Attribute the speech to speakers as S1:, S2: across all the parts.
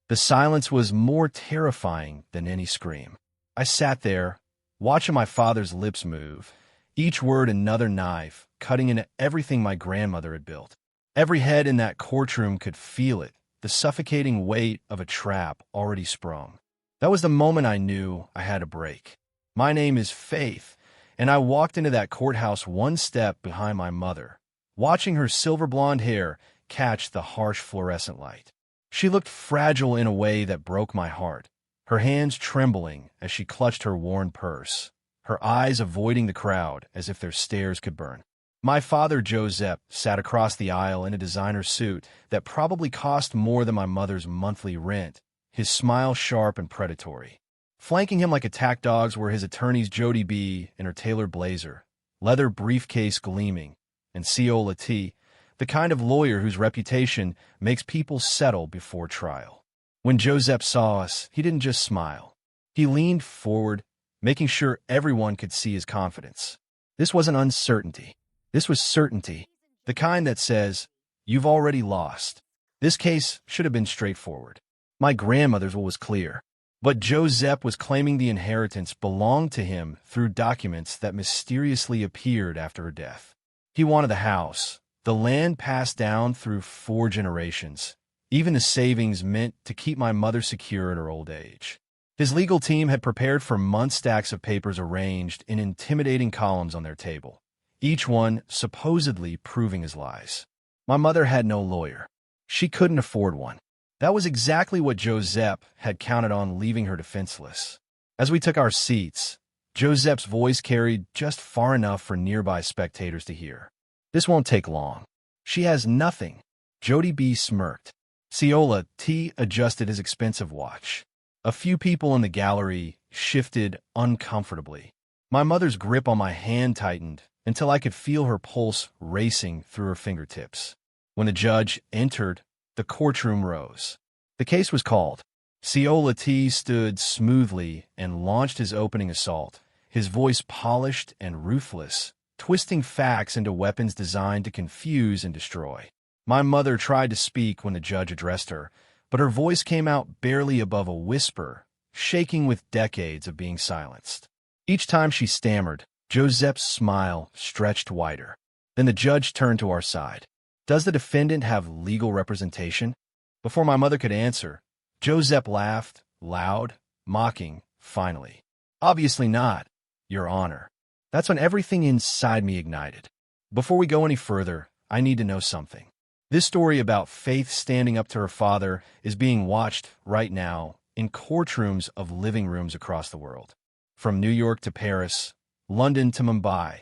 S1: The silence was more terrifying than any scream. I sat there, watching my father's lips move, each word another knife, cutting into everything my grandmother had built. Every head in that courtroom could feel it, the suffocating weight of a trap already sprung. That was the moment I knew I had a break. My name is Faith, and I walked into that courthouse one step behind my mother, watching her silver blonde hair catch the harsh fluorescent light. She looked fragile in a way that broke my heart, her hands trembling as she clutched her worn purse, her eyes avoiding the crowd as if their stares could burn. My father, Joseph, sat across the aisle in a designer suit that probably cost more than my mother's monthly rent, his smile sharp and predatory. Flanking him like attack dogs were his attorneys Jody B. in her tailored blazer, leather briefcase gleaming, and Ciola T., the kind of lawyer whose reputation makes people settle before trial. When Joseph saw us, he didn't just smile. He leaned forward, making sure everyone could see his confidence. This wasn't uncertainty. This was certainty, the kind that says, "You've already lost." This case should have been straightforward. My grandmother's will was clear, but Joseph was claiming the inheritance belonged to him through documents that mysteriously appeared after her death. He wanted the house, the land passed down through 4 generations, even the savings meant to keep my mother secure at her old age. His legal team had prepared for months, stacks of papers arranged in intimidating columns on their table, each one supposedly proving his lies. My mother had no lawyer. She couldn't afford one. That was exactly what Joseph had counted on, leaving her defenseless. As we took our seats, Joseph's voice carried just far enough for nearby spectators to hear. "This won't take long. She has nothing." Jody B. smirked. Ciola T. adjusted his expensive watch. A few people in the gallery shifted uncomfortably. My mother's grip on my hand tightened until I could feel her pulse racing through her fingertips. When the judge entered, the courtroom rose. The case was called. Ciola T. stood smoothly and launched his opening assault, his voice polished and ruthless, twisting facts into weapons designed to confuse and destroy. My mother tried to speak when the judge addressed her, but her voice came out barely above a whisper, shaking with decades of being silenced. Each time she stammered, Joseph's smile stretched wider. Then the judge turned to our side. "Does the defendant have legal representation?" Before my mother could answer, Joseph laughed, loud, mocking, finally. "Obviously not, Your Honor." That's when everything inside me ignited. Before we go any further, I need to know something. This story about Faith standing up to her father is being watched right now in courtrooms of living rooms across the world. From New York to Paris, London to Mumbai,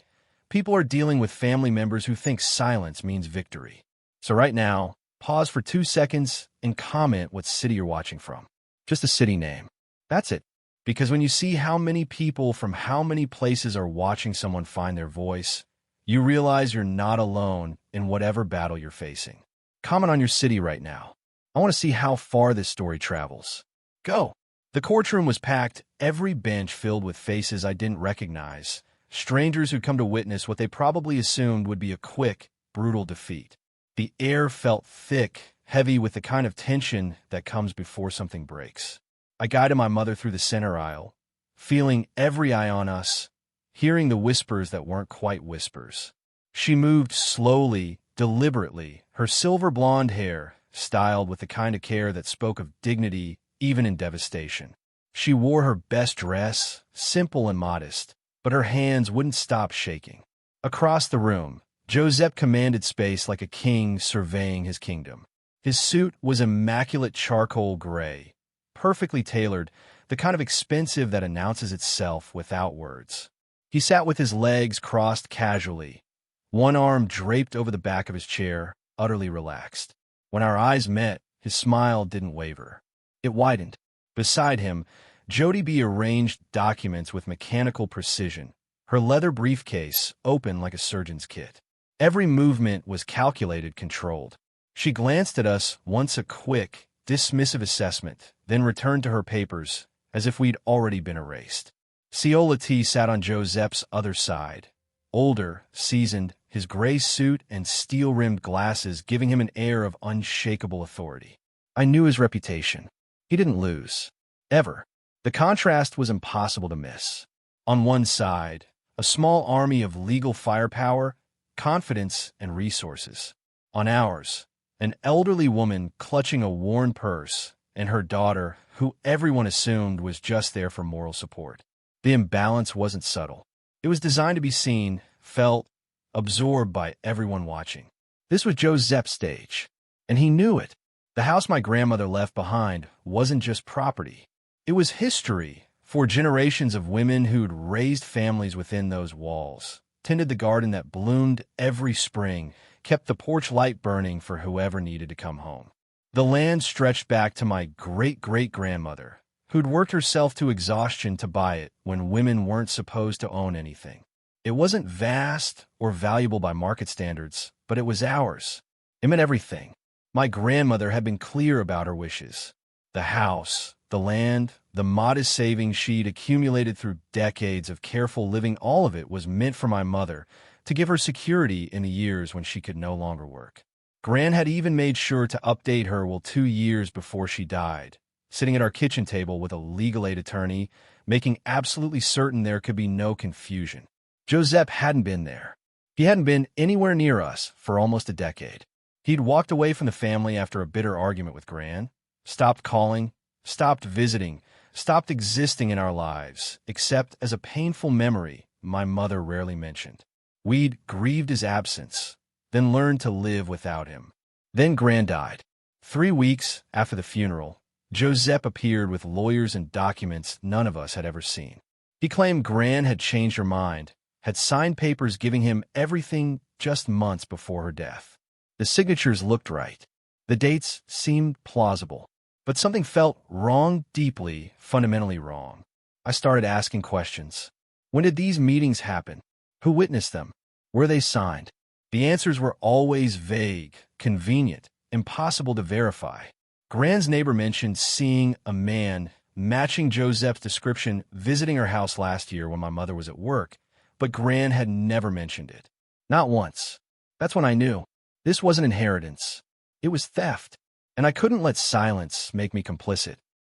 S1: people are dealing with family members who think silence means victory. So right now, pause for 2 seconds and comment what city you're watching from. Just a city name. That's it. Because when you see how many people from how many places are watching someone find their voice, you realize you're not alone in whatever battle you're facing. Comment on your city right now. I want to see how far this story travels. Go! The courtroom was packed, every bench filled with faces I didn't recognize, strangers who'd come to witness what they probably assumed would be a quick, brutal defeat. The air felt thick, heavy with the kind of tension that comes before something breaks. I guided my mother through the center aisle, feeling every eye on us, hearing the whispers that weren't quite whispers. She moved slowly, deliberately, her silver blonde hair styled with the kind of care that spoke of dignity even in devastation. She wore her best dress, simple and modest, but her hands wouldn't stop shaking. Across the room, Joseph commanded space like a king surveying his kingdom. His suit was immaculate charcoal gray, perfectly tailored, the kind of expensive that announces itself without words. He sat with his legs crossed casually, one arm draped over the back of his chair, utterly relaxed. When our eyes met, his smile didn't waver. It widened. Beside him, Jody B. arranged documents with mechanical precision, her leather briefcase open like a surgeon's kit. Every movement was calculated, controlled. She glanced at us once, a quick, dismissive assessment, then returned to her papers as if we'd already been erased. Ciola T. sat on Joseph's other side, older, seasoned, his gray suit and steel-rimmed glasses giving him an air of unshakable authority. I knew his reputation. He didn't lose. Ever. The contrast was impossible to miss. On one side, a small army of legal firepower, confidence, and resources. On ours, an elderly woman clutching a worn purse, and her daughter, who everyone assumed was just there for moral support. The imbalance wasn't subtle. It was designed to be seen, felt, absorbed by everyone watching. This was Joe Zepp's stage, and he knew it. The house my grandmother left behind wasn't just property. It was history for generations of women who'd raised families within those walls, tended the garden that bloomed every spring, kept the porch light burning for whoever needed to come home. The land stretched back to my great-great-grandmother, who'd worked herself to exhaustion to buy it when women weren't supposed to own anything. It wasn't vast or valuable by market standards, but it was ours. It meant everything. My grandmother had been clear about her wishes. The house, the land, the modest savings she'd accumulated through decades of careful living, all of it was meant for my mother, to give her security in the years when she could no longer work. Gran had even made sure to update her 2 years before she died, sitting at our kitchen table with a legal aid attorney, making absolutely certain there could be no confusion. Joe Zepp hadn't been there. He hadn't been anywhere near us for almost a decade. He'd walked away from the family after a bitter argument with Gran, stopped calling, stopped visiting, stopped existing in our lives, except as a painful memory my mother rarely mentioned. We'd grieved his absence, then learned to live without him. Then Gran died. 3 weeks after the funeral, Joe Zepp appeared with lawyers and documents none of us had ever seen. He claimed Gran had changed her mind, had signed papers giving him everything just months before her death. The signatures looked right. The dates seemed plausible. But something felt wrong, deeply, fundamentally wrong. I started asking questions. When did these meetings happen? Who witnessed them? Were they signed? The answers were always vague, convenient, impossible to verify. Gran's neighbor mentioned seeing a man matching Joe Zepp's description visiting her house last year when my mother was at work, but Gran had never mentioned it. Not once. That's when I knew. This wasn't inheritance. It was theft. And I couldn't let silence make me complicit.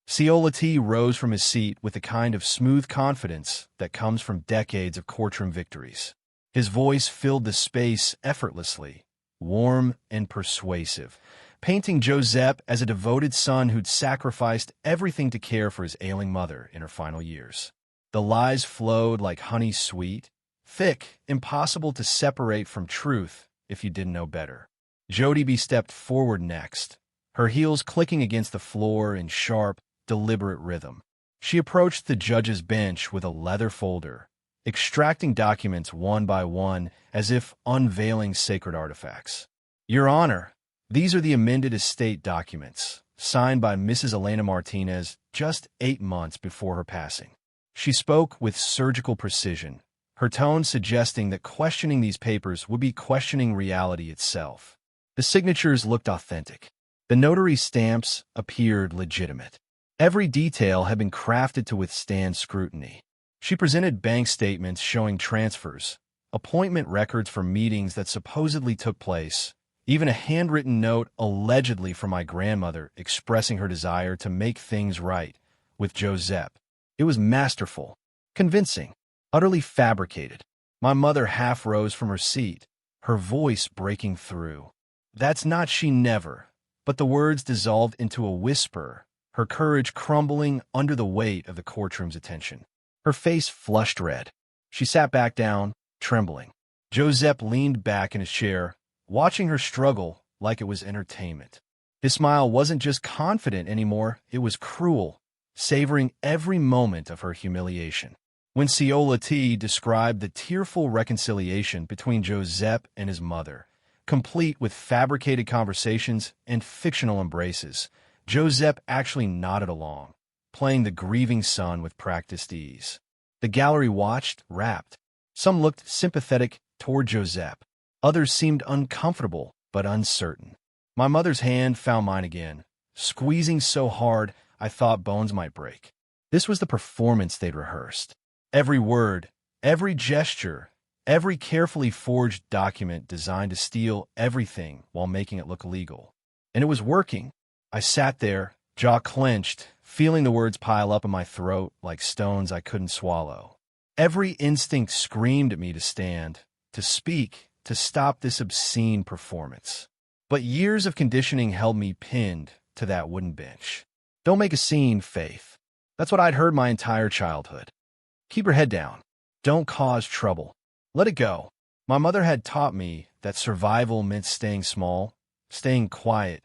S1: Ciola T rose from his seat with the kind of smooth confidence that comes from decades of courtroom victories. His voice filled the space effortlessly, warm and persuasive, painting Joe Zepp as a devoted son who'd sacrificed everything to care for his ailing mother in her final years. The lies flowed like honey sweet, thick, impossible to separate from truth if you didn't know better. Jody B stepped forward next, her heels clicking against the floor in sharp, deliberate rhythm. She approached the judge's bench with a leather folder, extracting documents one by one as if unveiling sacred artifacts. Your Honor, these are the amended estate documents, signed by Mrs. Elena Martinez just 8 months before her passing. She spoke with surgical precision, her tone suggesting that questioning these papers would be questioning reality itself. The signatures looked authentic. The notary's stamps appeared legitimate. Every detail had been crafted to withstand scrutiny. She presented bank statements showing transfers, appointment records for meetings that supposedly took place, even a handwritten note allegedly from my grandmother expressing her desire to make things right with Joe Zepp. It was masterful, convincing, utterly fabricated. My mother half rose from her seat, her voice breaking through. That's not she never. But the words dissolved into a whisper, her courage crumbling under the weight of the courtroom's attention. Her face flushed red. She sat back down, trembling. Joe Zepp leaned back in his chair, watching her struggle like it was entertainment. His smile wasn't just confident anymore, it was cruel, savoring every moment of her humiliation. When Ciola T described the tearful reconciliation between Joe Zepp and his mother, complete with fabricated conversations and fictional embraces, Joe Zepp actually nodded along, playing the grieving son with practiced ease. The gallery watched, rapt. Some looked sympathetic toward Joe Zepp. Others seemed uncomfortable but uncertain. My mother's hand found mine again, squeezing so hard I thought bones might break. This was the performance they'd rehearsed. Every word, every gesture, every carefully forged document designed to steal everything while making it look legal. And it was working. I sat there, jaw clenched, feeling the words pile up in my throat like stones I couldn't swallow. Every instinct screamed at me to stand, to speak, to stop this obscene performance. But years of conditioning held me pinned to that wooden bench. Don't make a scene, Faith. That's what I'd heard my entire childhood. Keep your head down. Don't cause trouble. Let it go. My mother had taught me that survival meant staying small, staying quiet,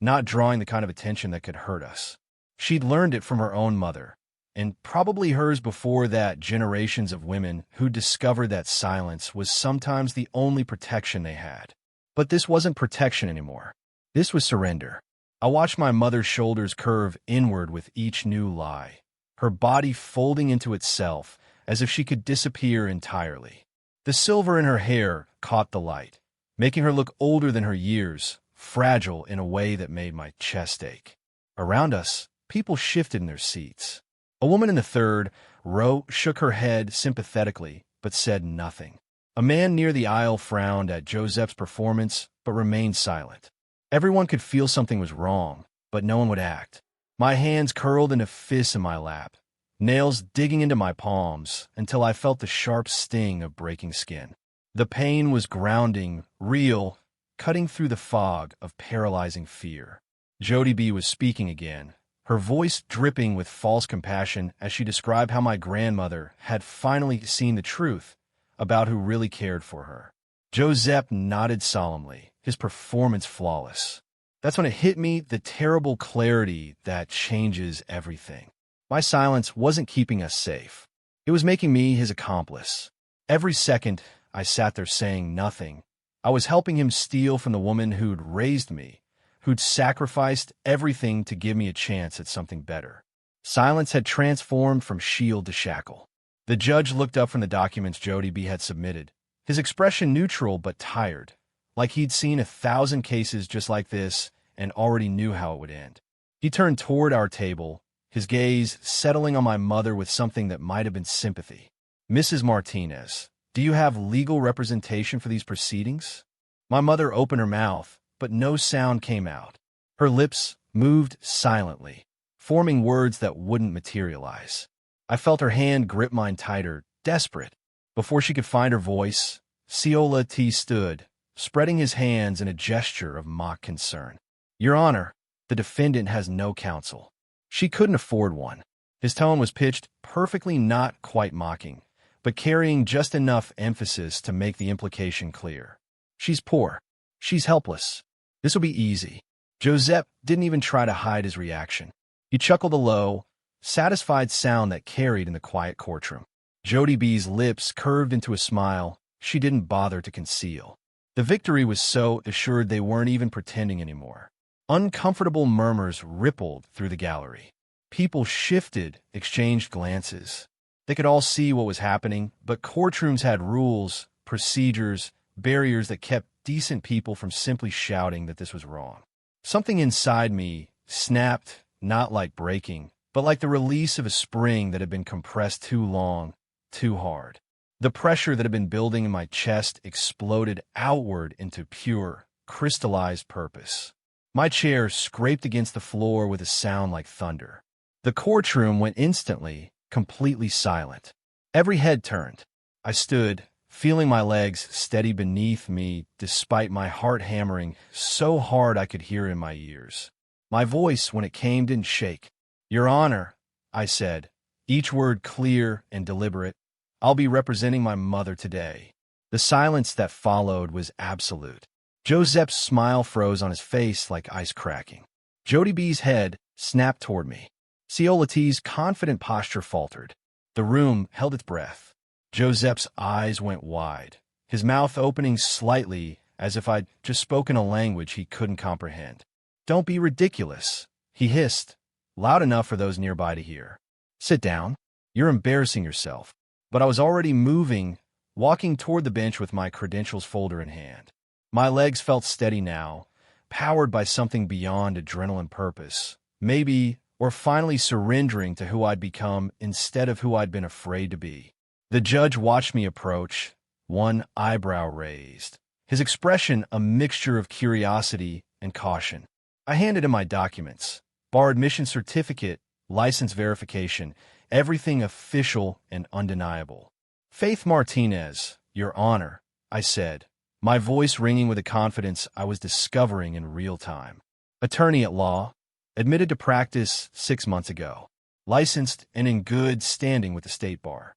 S1: not drawing the kind of attention that could hurt us. She'd learned it from her own mother, and probably hers before that, generations of women who discovered that silence was sometimes the only protection they had. But this wasn't protection anymore. This was surrender. I watched my mother's shoulders curve inward with each new lie, her body folding into itself as if she could disappear entirely. The silver in her hair caught the light, making her look older than her years, fragile in a way that made my chest ache. Around us, people shifted in their seats. A woman in the third row shook her head sympathetically, but said nothing. A man near the aisle frowned at Joseph's performance, but remained silent. Everyone could feel something was wrong, but no one would act. My hands curled into fists in my lap, nails digging into my palms until I felt the sharp sting of breaking skin. The pain was grounding, real, cutting through the fog of paralyzing fear. Jody B was speaking again, her voice dripping with false compassion as she described how my grandmother had finally seen the truth about who really cared for her. Joseph nodded solemnly, his performance flawless. That's when it hit me, the terrible clarity that changes everything. My silence wasn't keeping us safe. It was making me his accomplice. Every second I sat there saying nothing, I was helping him steal from the woman who'd raised me, who'd sacrificed everything to give me a chance at something better. Silence had transformed from shield to shackle. The judge looked up from the documents Jody B had submitted, his expression neutral but tired, like he'd seen 1,000 cases just like this and already knew how it would end. He turned toward our table, his gaze settling on my mother with something that might have been sympathy. "Mrs. Martinez, do you have legal representation for these proceedings?" My mother opened her mouth, but no sound came out. Her lips moved silently, forming words that wouldn't materialize. I felt her hand grip mine tighter, desperate. Before she could find her voice, Ciola T stood, spreading his hands in a gesture of mock concern. "Your Honor, the defendant has no counsel. She couldn't afford one." His tone was pitched perfectly, not quite mocking, but carrying just enough emphasis to make the implication clear. "She's poor. She's helpless. This will be easy." Joseph didn't even try to hide his reaction. He chuckled a low, satisfied sound that carried in the quiet courtroom. Jody B's lips curved into a smile she didn't bother to conceal. The victory was so assured they weren't even pretending anymore. Uncomfortable murmurs rippled through the gallery. People shifted, exchanged glances. They could all see what was happening, but courtrooms had rules, procedures, barriers that kept decent people from simply shouting that this was wrong. Something inside me snapped, not like breaking, but like the release of a spring that had been compressed too long, too hard. The pressure that had been building in my chest exploded outward into pure, crystallized purpose. My chair scraped against the floor with a sound like thunder. The courtroom went instantly, completely silent. Every head turned. I stood, feeling my legs steady beneath me despite my heart hammering so hard I could hear it in my ears. My voice, when it came, didn't shake. "Your Honor," I said, each word clear and deliberate, "I'll be representing my mother today." The silence that followed was absolute. Joseph's smile froze on his face like ice cracking. Jody B's head snapped toward me. Ciola T's confident posture faltered. The room held its breath. Joseph's eyes went wide, his mouth opening slightly as if I'd just spoken a language he couldn't comprehend. "Don't be ridiculous," he hissed, loud enough for those nearby to hear. "Sit down. You're embarrassing yourself." But I was already moving, walking toward the bench with my credentials folder in hand. My legs felt steady now, powered by something beyond adrenaline purpose. Maybe, or finally surrendering to who I'd become instead of who I'd been afraid to be. The judge watched me approach, one eyebrow raised, his expression a mixture of curiosity and caution. I handed him my documents, bar admission certificate, license verification, everything official and undeniable. Faith Martinez, Your Honor, I said, my voice ringing with the confidence I was discovering in real time. Attorney at law, admitted to practice 6 months ago, licensed and in good standing with the state bar.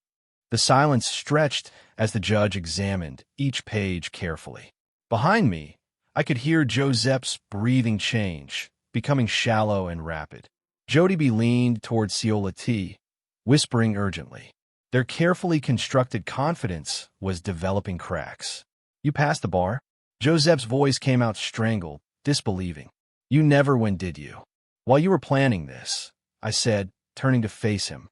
S1: The silence stretched as the judge examined each page carefully. Behind me, I could hear Joseph's breathing change, becoming shallow and rapid. Jody B. leaned toward Ciola T., whispering urgently. Their carefully constructed confidence was developing cracks. You passed the bar? Joseph's voice came out strangled, disbelieving. You never win, did you? While you were planning this, I said, turning to face him.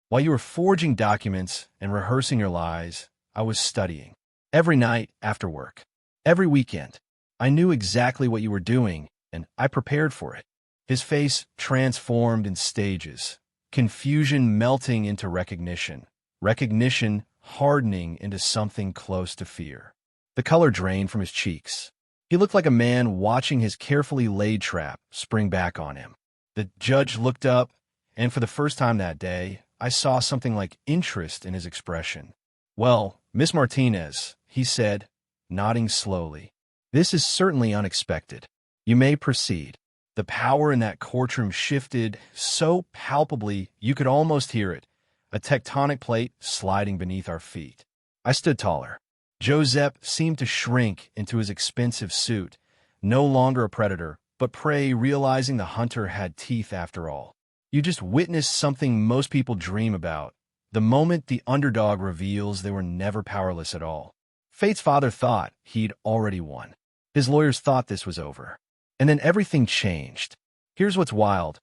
S1: While you were forging documents and rehearsing your lies, I was studying. Every night after work. Every weekend. I knew exactly what you were doing, and I prepared for it. His face transformed in stages, confusion melting into recognition, recognition hardening into something close to fear. The color drained from his cheeks. He looked like a man watching his carefully laid trap spring back on him. The judge looked up, and for the first time that day, I saw something like interest in his expression. Well, Miss Martinez, he said, nodding slowly. This is certainly unexpected. You may proceed. The power in that courtroom shifted so palpably you could almost hear it, a tectonic plate sliding beneath our feet. I stood taller. Joseph seemed to shrink into his expensive suit, no longer a predator, but prey, realizing the hunter had teeth after all. You just witnessed something most people dream about, the moment the underdog reveals they were never powerless at all. Fate's father thought he'd already won. His lawyers thought this was over. And then everything changed. Here's what's wild.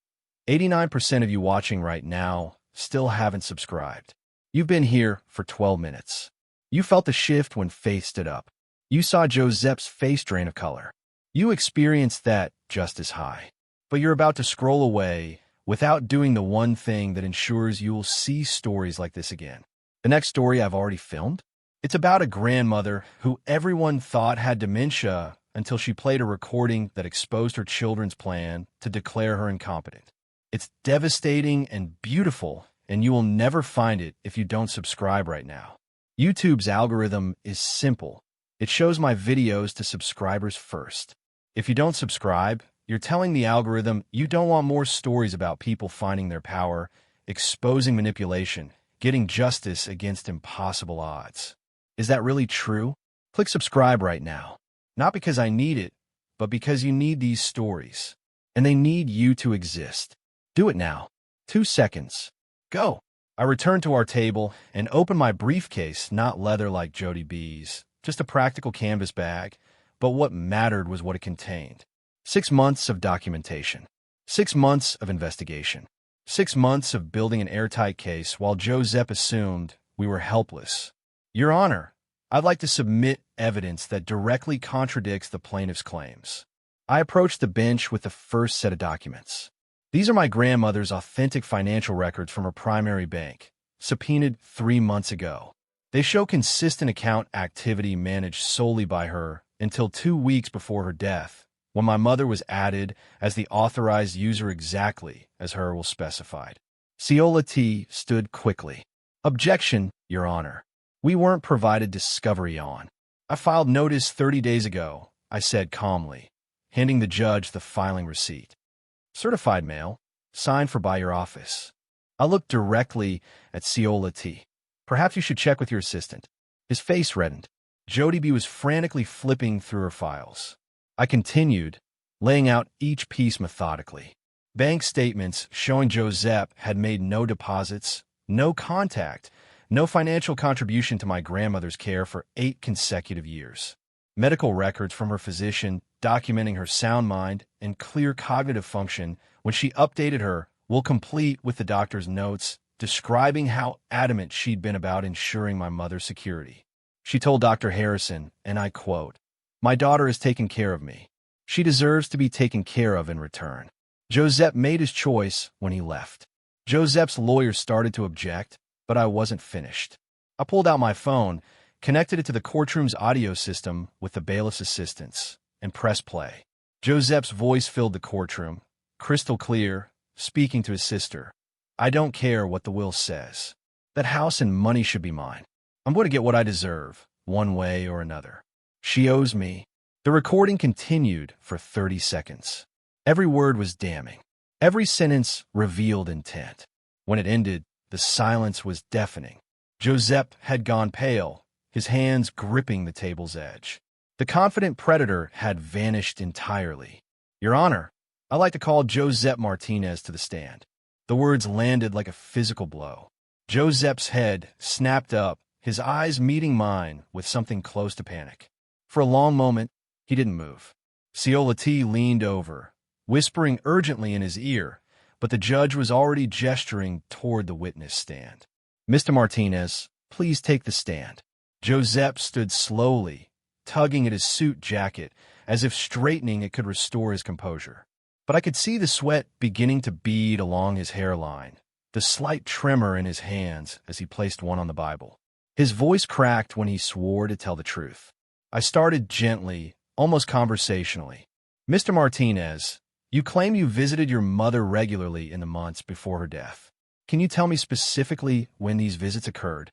S1: 89% of you watching right now still haven't subscribed. You've been here for 12 minutes. You felt the shift when Faith stood up. You saw Joseph's face drain of color. You experienced that just as high. But you're about to scroll away without doing the one thing that ensures you will see stories like this again. The next story I've already filmed? It's about a grandmother who everyone thought had dementia until she played a recording that exposed her children's plan to declare her incompetent. It's devastating and beautiful, and you will never find it if you don't subscribe right now. YouTube's algorithm is simple. It shows my videos to subscribers first. If you don't subscribe, you're telling the algorithm you don't want more stories about people finding their power, exposing manipulation, getting justice against impossible odds. Is that really true? Click subscribe right now. Not because I need it, but because you need these stories. And they need you to exist. Do it now. 2 seconds. Go. I returned to our table and opened my briefcase, not leather like Jody B's, just a practical canvas bag, but what mattered was what it contained. 6 months of documentation. 6 months of investigation. 6 months of building an airtight case while Joseph assumed we were helpless. Your Honor, I'd like to submit evidence that directly contradicts the plaintiff's claims. I approached the bench with the first set of documents. These are my grandmother's authentic financial records from her primary bank, subpoenaed 3 months ago. They show consistent account activity managed solely by her until 2 weeks before her death, when my mother was added as the authorized user exactly as her will specified. Ciola T. stood quickly. Objection, Your Honor. We weren't provided discovery on. I filed notice 30 days ago, I said calmly, handing the judge the filing receipt. Certified mail, signed for by your office. I looked directly at Ciola T. Perhaps you should check with your assistant. His face reddened. Jody B. was frantically flipping through her files. I continued, laying out each piece methodically. Bank statements showing Joseph had made no deposits, no contact, no financial contribution to my grandmother's care for 8 consecutive years. Medical records from her physician documenting her sound mind and clear cognitive function when she updated her will complete with the doctor's notes describing how adamant she'd been about ensuring my mother's security. She told Dr. Harrison, and I quote, "My daughter has taken care of me. She deserves to be taken care of in return." Joseph made his choice when he left. Joseph's lawyer started to object, but I wasn't finished. I pulled out my phone, connected it to the courtroom's audio system with the bailiff's assistance, and pressed play. Joseph's voice filled the courtroom, crystal clear, speaking to his sister. "I don't care what the will says. That house and money should be mine. I'm going to get what I deserve, one way or another. She owes me." The recording continued for 30 seconds. Every word was damning. Every sentence revealed intent. When it ended, the silence was deafening. Josep had gone pale, his hands gripping the table's edge. The confident predator had vanished entirely. "Your Honor, I'd like to call Josep Martinez to the stand." The words landed like a physical blow. Josep's head snapped up, his eyes meeting mine with something close to panic. For a long moment, he didn't move. Ciola T leaned over, whispering urgently in his ear, but the judge was already gesturing toward the witness stand. "Mr. Martinez, please take the stand." Josep stood slowly, tugging at his suit jacket, as if straightening it could restore his composure. But I could see the sweat beginning to bead along his hairline, the slight tremor in his hands as he placed one on the Bible. His voice cracked when he swore to tell the truth. I started gently, almost conversationally. "Mr. Martinez, you claim you visited your mother regularly in the months before her death. Can you tell me specifically when these visits occurred?"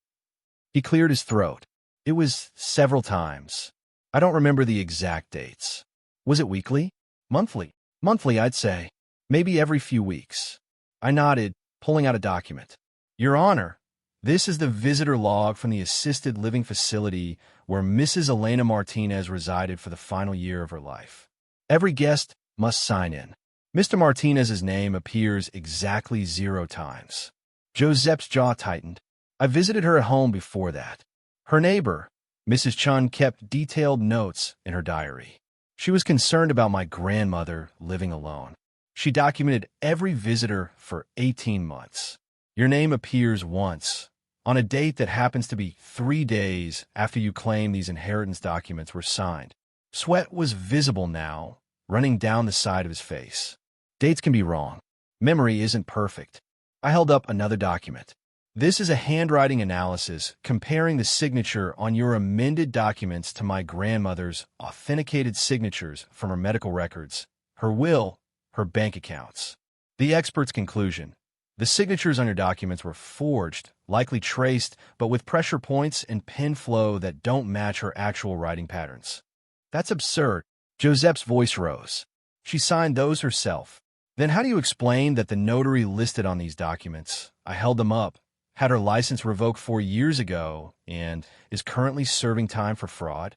S1: He cleared his throat. "It was several times. I don't remember the exact dates. Was it weekly? Monthly? Monthly, I'd say. Maybe every few weeks." I nodded, pulling out a document. "Your Honor, this is the visitor log from the assisted living facility where Mrs. Elena Martinez resided for the final year of her life. Every guest must sign in. Mr. Martinez's name appears exactly 0 times." Josep's jaw tightened. "I visited her at home before that. Her neighbor, Mrs. Chun, kept detailed notes in her diary. She was concerned about my grandmother living alone. She documented every visitor for 18 months. Your name appears once, on a date that happens to be 3 days after you claim these inheritance documents were signed." Sweat was visible now, running down the side of his face. "Dates can be wrong. Memory isn't perfect." I held up another document. "This is a handwriting analysis comparing the signature on your amended documents to my grandmother's authenticated signatures from her medical records, her will, her bank accounts. The expert's conclusion: the signatures on your documents were forged, likely traced, but with pressure points and pen flow that don't match her actual writing patterns." "That's absurd." Josep's voice rose. "She signed those herself. Then how do you explain that the notary listed on these documents," I held them up, "had her license revoked 4 years ago and is currently serving time for fraud?"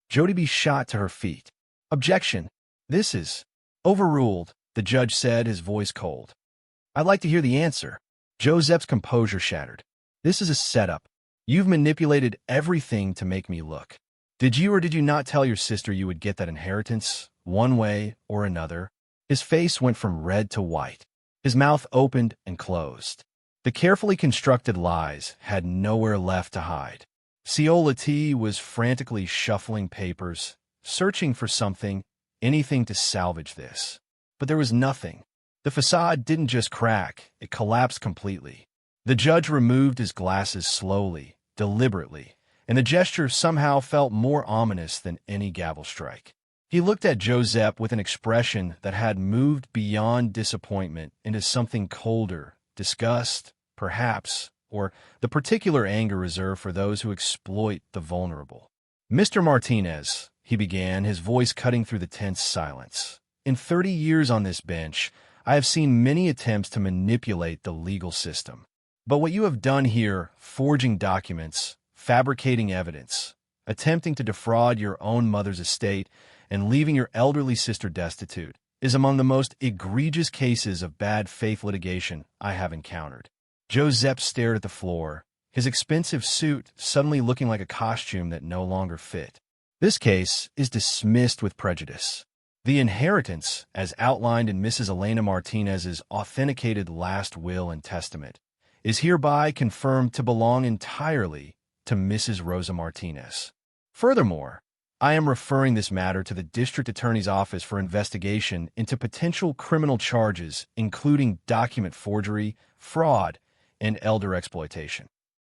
S1: Jody B. shot to her feet. "Objection. This is overruled," the judge said, his voice cold. "I'd like to hear the answer." Josep's composure shattered. "This is a setup. You've manipulated everything to make me look. Did you or did you not tell your sister you would get that inheritance, one way or another?" His face went from red to white. His mouth opened and closed. The carefully constructed lies had nowhere left to hide. Ciola T was frantically shuffling papers, searching for something, anything to salvage this. But there was nothing. The facade didn't just crack, it collapsed completely. The judge removed his glasses slowly, deliberately, and the gesture somehow felt more ominous than any gavel strike. He looked at Josep with an expression that had moved beyond disappointment into something colder, disgust, perhaps, or the particular anger reserved for those who exploit the vulnerable. "Mr. Martinez," he began, his voice cutting through the tense silence, "in 30 years on this bench, I have seen many attempts to manipulate the legal system. But what you have done here, forging documents, fabricating evidence, attempting to defraud your own mother's estate, and leaving your elderly sister destitute, is among the most egregious cases of bad faith litigation I have encountered." Josep stared at the floor, his expensive suit suddenly looking like a costume that no longer fit. "This case is dismissed with prejudice. The inheritance, as outlined in Mrs. Elena Martinez's authenticated last will and testament, is hereby confirmed to belong entirely to Mrs. Rosa Martinez. Furthermore, I am referring this matter to the District Attorney's Office for investigation into potential criminal charges, including document forgery, fraud, and elder exploitation."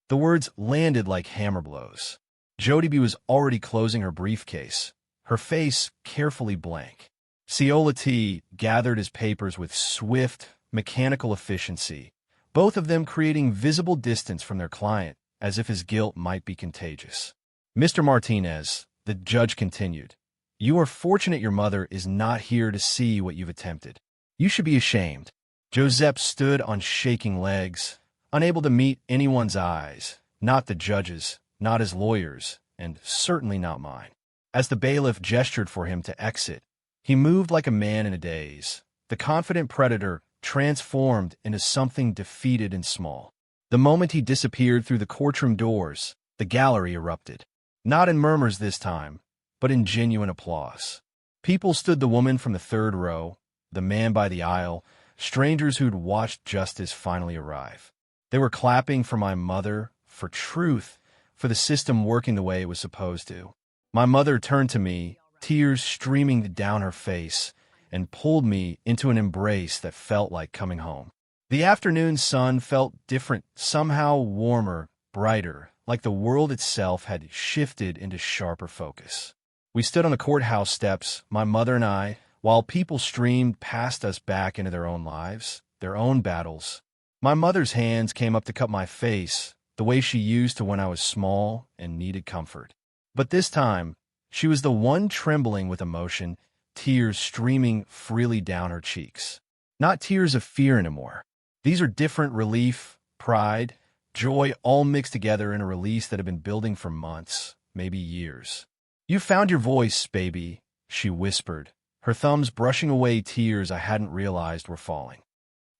S1: The words landed like hammer blows. Jody B. was already closing her briefcase, her face carefully blank. Ciola T gathered his papers with swift, mechanical efficiency, both of them creating visible distance from their client, as if his guilt might be contagious. Mr. Martinez, the judge continued, you are fortunate your mother is not here to see what you've attempted. You should be ashamed. Joseph stood on shaking legs, unable to meet anyone's eyes, not the judge's, not his lawyer's, and certainly not mine. As the bailiff gestured for him to exit, he moved like a man in a daze, the confident predator transformed into something defeated and small. The moment he disappeared through the courtroom doors, the gallery erupted. Not in murmurs this time, but in genuine applause. People stood the woman from the third row, the man by the aisle, strangers who'd watched justice finally arrive. They were clapping for my mother, for truth, for the system working the way it was supposed to. My mother turned to me, tears streaming down her face, and pulled me into an embrace that felt like coming home. The afternoon sun felt different, somehow warmer, brighter, like the world itself had shifted into sharper focus. We stood on the courthouse steps, my mother and I, while people streamed past us back into their own lives, their own battles. My mother's hands came up to cup my face, the way she used to when I was small and needed comfort. But this time, she was the one trembling with emotion, tears streaming freely down her cheeks. Not tears of fear anymore. These are different: relief, pride, joy, all mixed together in a release that had been building for months, maybe years. You found your voice, baby, she whispered, her thumbs brushing away tears I hadn't realized were falling.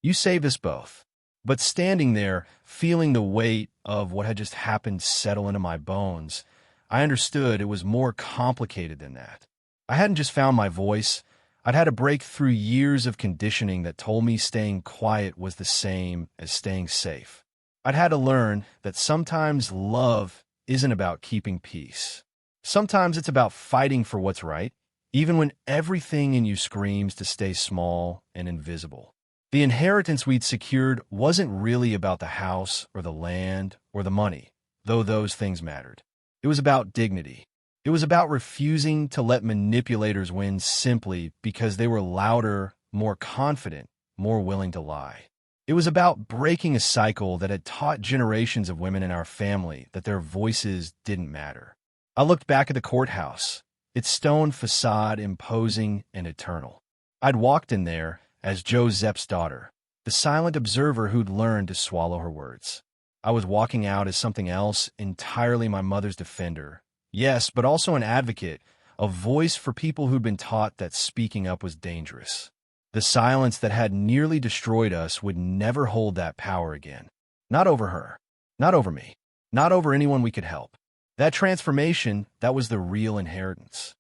S1: You saved us both. But standing there, feeling the weight of what had just happened settle into my bones, I understood it was more complicated than that. I hadn't just found my voice. I'd had to break through years of conditioning that told me staying quiet was the same as staying safe. I'd had to learn that sometimes love isn't about keeping peace. Sometimes it's about fighting for what's right, even when everything in you screams to stay small and invisible. The inheritance we'd secured wasn't really about the house or the land or the money, though those things mattered. It was about dignity. It was about refusing to let manipulators win simply because they were louder, more confident, more willing to lie. It was about breaking a cycle that had taught generations of women in our family that their voices didn't matter. I looked back at the courthouse, its stone facade imposing and eternal. I'd walked in there as Joe Zepp's daughter, the silent observer who'd learned to swallow her words. I was walking out as something else, entirely my mother's defender. Yes, but also an advocate, a voice for people who'd been taught that speaking up was dangerous. The silence that had nearly destroyed us would never hold that power again. Not over her. Not over me. Not over anyone we could help. That transformation, that was the real inheritance.